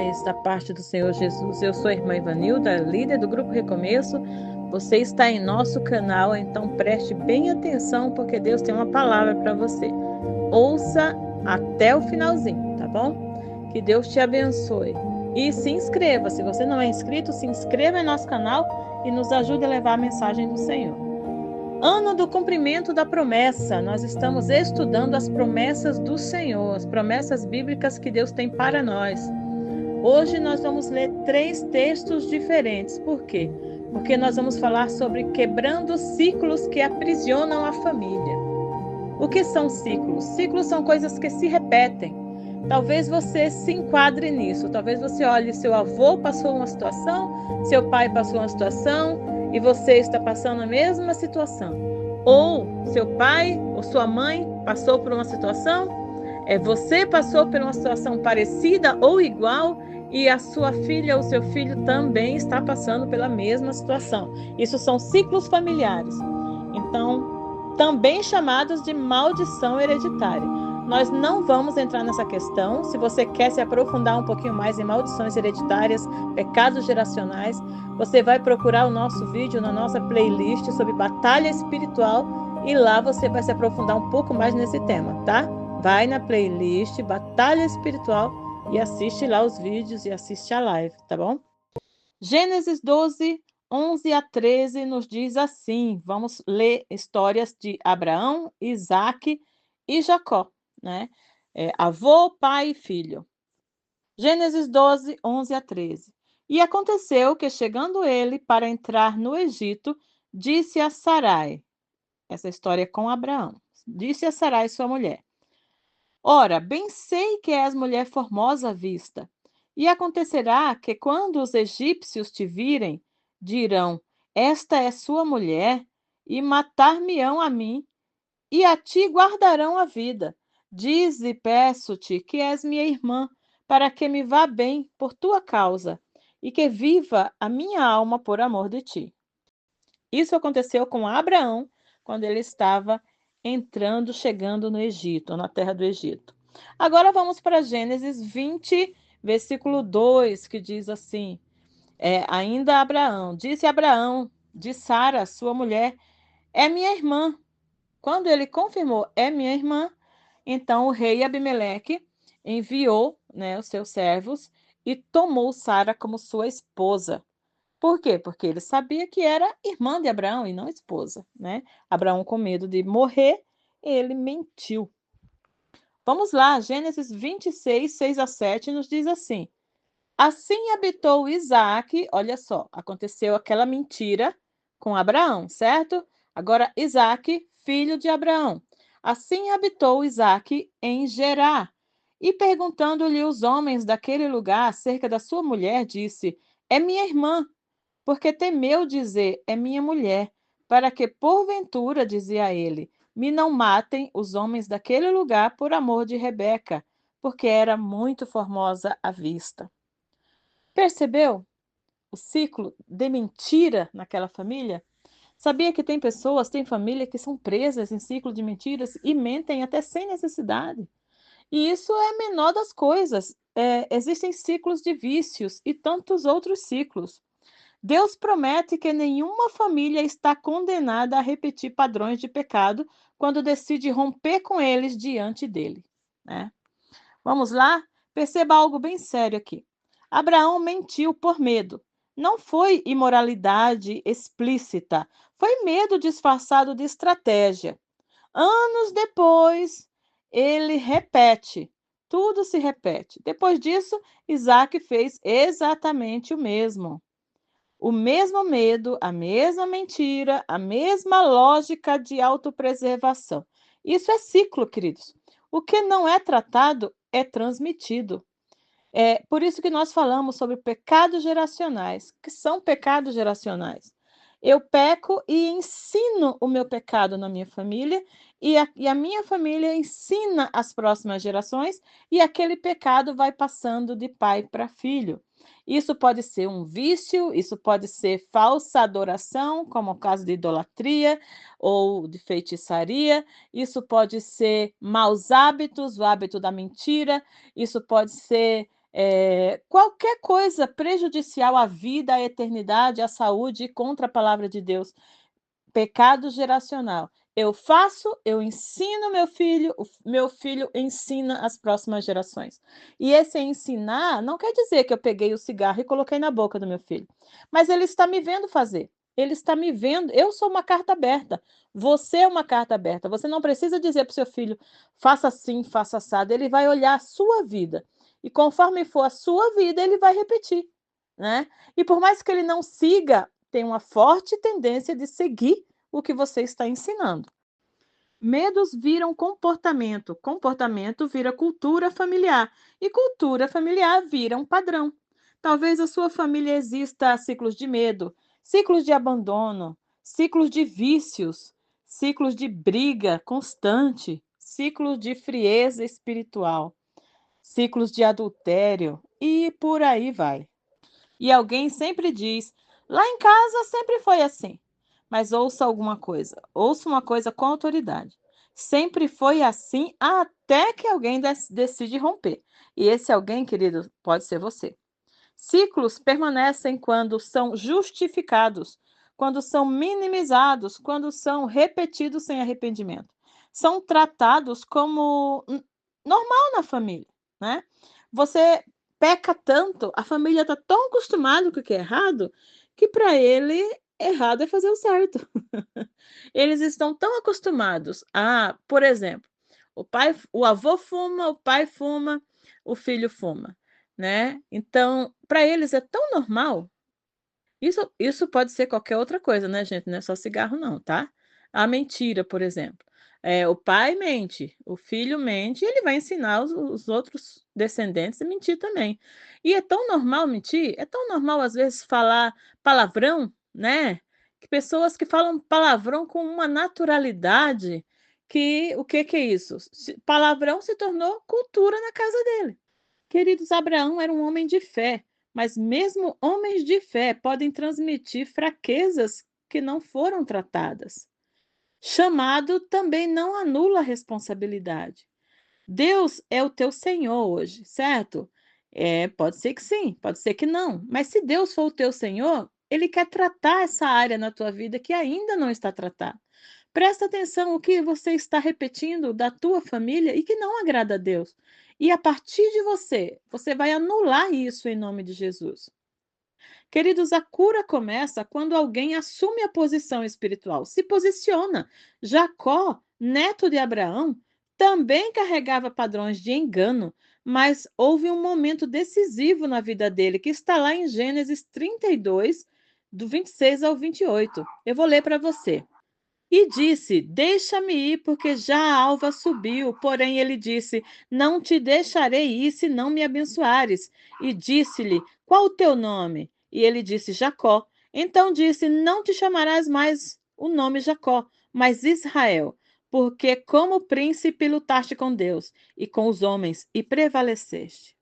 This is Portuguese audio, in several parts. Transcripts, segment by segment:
paz da parte do Senhor Jesus. Eu sou a irmã Ivanilda, líder do Grupo Recomeço. Você está em nosso canal, então preste bem atenção, porque Deus tem uma palavra para você. Ouça até o finalzinho, tá bom? Que Deus te abençoe. E se inscreva, se você não é inscrito, se inscreva em nosso canal e nos ajude a levar a mensagem do Senhor. Ano do cumprimento da promessa. Nós estamos estudando as promessas do Senhor, as promessas bíblicas que Deus tem para nós. Hoje nós vamos ler 3 textos diferentes. Por quê? Porque nós vamos falar sobre quebrando ciclos que aprisionam a família. O que são ciclos? Ciclos são coisas que se repetem. Talvez você se enquadre nisso. Talvez você olhe, seu avô passou uma situação, seu pai passou uma situação, e você está passando a mesma situação. Ou seu pai ou sua mãe passou por uma situação, você passou por uma situação parecida ou igual, e a sua filha ou seu filho também está passando pela mesma situação. Isso são ciclos familiares. Então, também chamados de maldição hereditária. Nós não vamos entrar nessa questão. Se você quer se aprofundar um pouquinho mais em maldições hereditárias, pecados geracionais, você vai procurar o nosso vídeo na nossa playlist sobre batalha espiritual e lá você vai se aprofundar um pouco mais nesse tema, tá? Vai na playlist Batalha Espiritual e assiste lá os vídeos e assiste a live, tá bom? Gênesis 12, 11 a 13 nos diz assim. Vamos ler histórias de Abraão, Isaque e Jacó, né? Avô, pai e filho. Gênesis 12, 11 a 13. E aconteceu que, chegando ele para entrar no Egito, disse a Sarai, essa história é com Abraão, disse a Sarai, sua mulher: Ora, bem sei que és mulher formosa à vista. E acontecerá que, quando os egípcios te virem, dirão: Esta é sua mulher, e matar-me-ão a mim, e a ti guardarão a vida. Dize, peço-te, que és minha irmã, para que me vá bem por tua causa, e que viva a minha alma por amor de ti. Isso aconteceu com Abraão, quando ele estava chegando no Egito, na terra do Egito. Agora vamos para Gênesis 20, versículo 2, que diz assim: ainda Abraão, disse Abraão de Sara, sua mulher, é minha irmã. Quando ele confirmou, é minha irmã, então o rei Abimeleque enviou, os seus servos e tomou Sara como sua esposa. Por quê? Porque ele sabia que era irmã de Abraão e não esposa, né? Abraão, com medo de morrer, ele mentiu. Vamos lá, Gênesis 26, 6 a 7 nos diz assim: Assim habitou Isaque, olha só, aconteceu aquela mentira com Abraão, certo? Agora, Isaque, filho de Abraão. Assim habitou Isaque em Gerá. E perguntando-lhe os homens daquele lugar acerca da sua mulher, disse: É minha irmã. Porque temeu dizer, é minha mulher, para que, porventura, dizia ele, me não matem os homens daquele lugar por amor de Rebeca, porque era muito formosa à vista. Percebeu o ciclo de mentira naquela família? Sabia que tem pessoas, tem família que são presas em ciclo de mentiras e mentem até sem necessidade? E isso é a menor das coisas. Existem ciclos de vícios e tantos outros ciclos. Deus promete que nenhuma família está condenada a repetir padrões de pecado quando decide romper com eles diante dele, né? Vamos lá? Perceba algo bem sério aqui. Abraão mentiu por medo. Não foi imoralidade explícita, foi medo disfarçado de estratégia. Anos depois, ele repete. Tudo se repete. Depois disso, Isaac fez exatamente o mesmo. O mesmo medo, a mesma mentira, a mesma lógica de autopreservação. Isso é ciclo, queridos. O que não é tratado é transmitido. É por isso que nós falamos sobre pecados geracionais. Que são pecados geracionais? Eu peco e ensino o meu pecado na minha família, e a minha família ensina as próximas gerações, e aquele pecado vai passando de pai para filho. Isso pode ser um vício, isso pode ser falsa adoração, como o caso de idolatria ou de feitiçaria, isso pode ser maus hábitos, o hábito da mentira, isso pode ser Qualquer coisa prejudicial à vida, à eternidade, à saúde e contra a palavra de Deus. Pecado geracional. Eu faço, eu ensino o meu filho ensina as próximas gerações. E esse ensinar não quer dizer que eu peguei o cigarro e coloquei na boca do meu filho, mas ele está me vendo fazer. Ele está me vendo, eu sou uma carta aberta. Você é uma carta aberta. Você não precisa dizer para o seu filho, faça assim, faça assado. Ele vai olhar a sua vida. E conforme for a sua vida, ele vai repetir, né? E por mais que ele não siga, tem uma forte tendência de seguir o que você está ensinando. Medos viram comportamento, comportamento vira cultura familiar e cultura familiar vira um padrão. Talvez a sua família exista ciclos de medo, ciclos de abandono, ciclos de vícios, ciclos de briga constante, ciclos de frieza espiritual, ciclos de adultério e por aí vai. E alguém sempre diz: lá em casa sempre foi assim. Mas ouça uma coisa com autoridade. Sempre foi assim até que alguém decide romper. E esse alguém, querido, pode ser você. Ciclos permanecem quando são justificados, quando são minimizados, quando são repetidos sem arrependimento. São tratados como normal na família, né? Você peca tanto, a família está tão acostumada com o que é errado, que para ele errado é fazer o certo. Eles estão tão acostumados a, por exemplo, o avô fuma, o pai fuma, o filho fuma, né? Então, para eles é tão normal. Isso pode ser qualquer outra coisa, né, gente? Não é só cigarro, não, tá? A mentira, por exemplo. O pai mente, o filho mente, e ele vai ensinar os outros descendentes a mentir também. E é tão normal mentir, é tão normal, às vezes, falar palavrão, né? Que pessoas que falam palavrão com uma naturalidade que o que que é isso? Palavrão se tornou cultura na casa dele. Queridos, Abraão era um homem de fé, mas mesmo homens de fé podem transmitir fraquezas que não foram tratadas. Chamado também não anula a responsabilidade. Deus é o teu Senhor hoje, certo? Pode ser que sim, pode ser que não, mas se Deus for o teu Senhor, Ele quer tratar essa área na tua vida que ainda não está tratada. Presta atenção o que você está repetindo da tua família e que não agrada a Deus. E a partir de você, você vai anular isso em nome de Jesus. Queridos, a cura começa quando alguém assume a posição espiritual, se posiciona. Jacó, neto de Abraão, também carregava padrões de engano, mas houve um momento decisivo na vida dele, que está lá em Gênesis 32, do 26 ao 28. Eu vou ler para você. E disse: deixa-me ir, porque já a alva subiu. Porém, ele disse: não te deixarei ir se não me abençoares. E disse-lhe: qual o teu nome? E ele disse: Jacó. Então disse: não te chamarás mais o nome Jacó, mas Israel, porque como príncipe lutaste com Deus e com os homens e prevaleceste.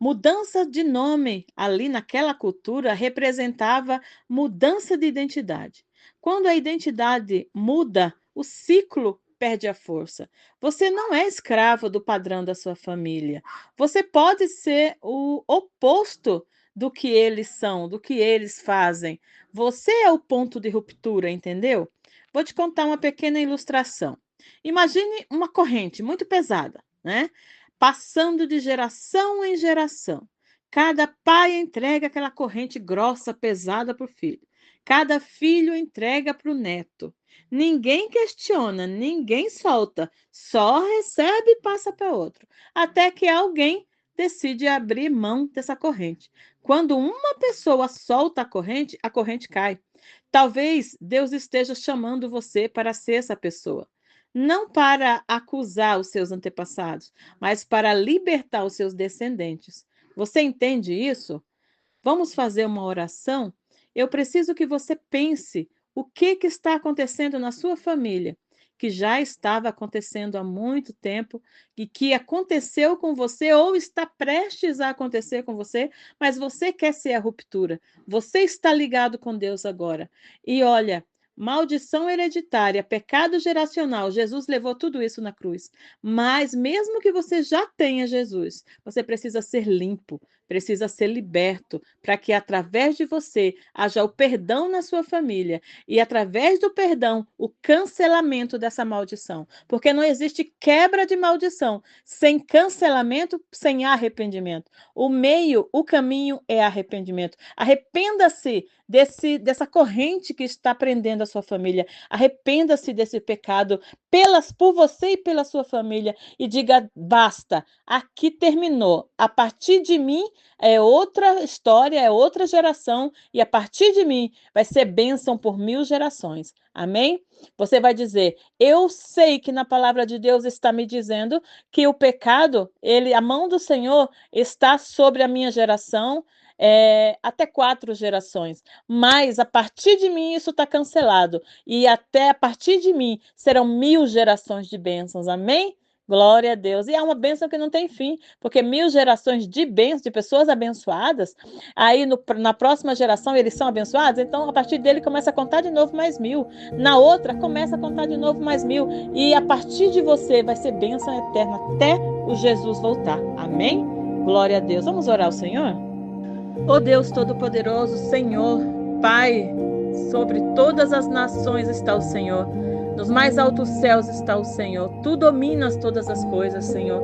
Mudança de nome ali naquela cultura representava mudança de identidade. Quando a identidade muda, o ciclo perde a força. Você não é escravo do padrão da sua família. Você pode ser o oposto do que eles são, do que eles fazem. Você é o ponto de ruptura, entendeu? Vou te contar uma pequena ilustração. Imagine uma corrente muito pesada, né? Passando de geração em geração. Cada pai entrega aquela corrente grossa, pesada para o filho. Cada filho entrega para o neto. Ninguém questiona, ninguém solta, só recebe e passa para outro. Até que alguém decide abrir mão dessa corrente. Quando uma pessoa solta a corrente cai. Talvez Deus esteja chamando você para ser essa pessoa. Não para acusar os seus antepassados, mas para libertar os seus descendentes. Você entende isso? Vamos fazer uma oração? Eu preciso que você pense o que está acontecendo na sua família, que já estava acontecendo há muito tempo e que aconteceu com você ou está prestes a acontecer com você, mas você quer ser a ruptura. Você está ligado com Deus agora. E olha, maldição hereditária, pecado geracional. Jesus levou tudo isso na cruz. Mas mesmo que você já tenha Jesus, você precisa ser limpo, precisa ser liberto, para que através de você haja o perdão na sua família e através do perdão, o cancelamento dessa maldição. Porque não existe quebra de maldição sem cancelamento, sem arrependimento. O meio, o caminho é arrependimento. Arrependa-se dessa corrente que está prendendo a sua família. Arrependa-se desse pecado por você e pela sua família e diga: basta, aqui terminou. A partir de mim é outra história, é outra geração e a partir de mim vai ser bênção por 1000 gerações. Amém? Você vai dizer: eu sei que na palavra de Deus está me dizendo que o pecado, a mão do Senhor está sobre a minha geração, até 4 gerações. Mas a partir de mim isso está cancelado. E até a partir de mim serão 1000 gerações de bênçãos. Amém? Glória a Deus. E é uma bênção que não tem fim, porque 1000 gerações de bênçãos, de pessoas abençoadas, aí na próxima geração eles são abençoados, então a partir dele começa a contar de novo mais 1000. Na outra, começa a contar de novo mais 1000. E a partir de você vai ser bênção eterna até o Jesus voltar. Amém? Glória a Deus. Vamos orar ao Senhor? Ó Deus Todo-Poderoso, Senhor, Pai, sobre todas as nações está o Senhor. Nos mais altos céus está o Senhor. Tu dominas todas as coisas, Senhor.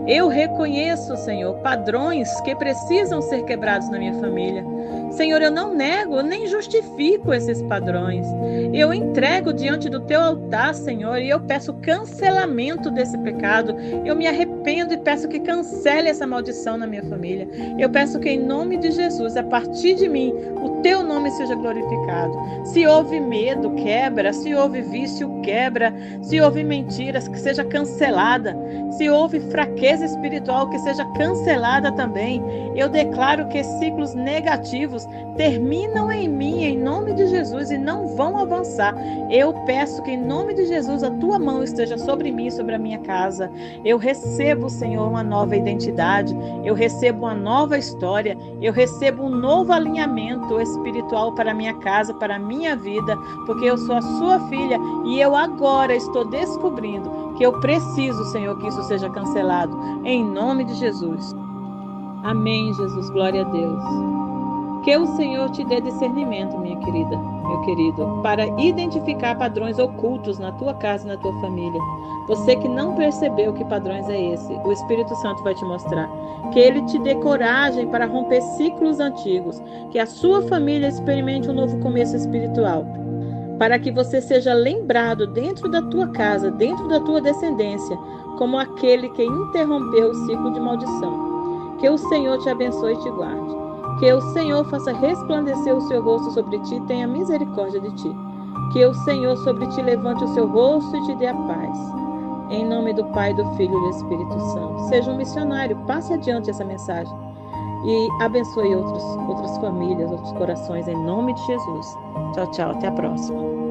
Eu reconheço, Senhor, padrões que precisam ser quebrados na minha família. Senhor, eu não nego, nem justifico esses padrões. Eu entrego diante do teu altar, Senhor, e eu peço cancelamento desse pecado. Eu me arrependo e peço que cancele essa maldição na minha família. Eu peço que em nome de Jesus, a partir de mim, o teu nome seja glorificado. Se houve medo, quebra. Se houve vício, quebra. Se houve mentiras, que seja cancelada. Se houve fraqueza espiritual, que seja cancelada também. Eu declaro que ciclos negativos terminam em mim, em nome de Jesus, e não vão avançar. Eu peço que em nome de Jesus a tua mão esteja sobre mim, sobre a minha casa. Eu recebo, Senhor, uma nova identidade. Eu recebo uma nova história. Eu recebo um novo alinhamento espiritual para a minha casa, para a minha vida, porque eu sou a sua filha e eu agora estou descobrindo que eu preciso, Senhor, que isso seja cancelado. Em nome de Jesus. Amém, Jesus. Glória a Deus. Que o Senhor te dê discernimento, minha querida, meu querido, para identificar padrões ocultos na tua casa e na tua família. Você que não percebeu que padrões é esse, o Espírito Santo vai te mostrar. Que ele te dê coragem para romper ciclos antigos, que a sua família experimente um novo começo espiritual, para que você seja lembrado dentro da tua casa, dentro da tua descendência, como aquele que interrompeu o ciclo de maldição. Que o Senhor te abençoe e te guarde. Que o Senhor faça resplandecer o seu rosto sobre ti e tenha misericórdia de ti. Que o Senhor sobre ti levante o seu rosto e te dê a paz. Em nome do Pai, do Filho e do Espírito Santo. Seja um missionário, passe adiante essa mensagem. E abençoe outras famílias, outros corações, em nome de Jesus. Tchau, tchau. Até a próxima.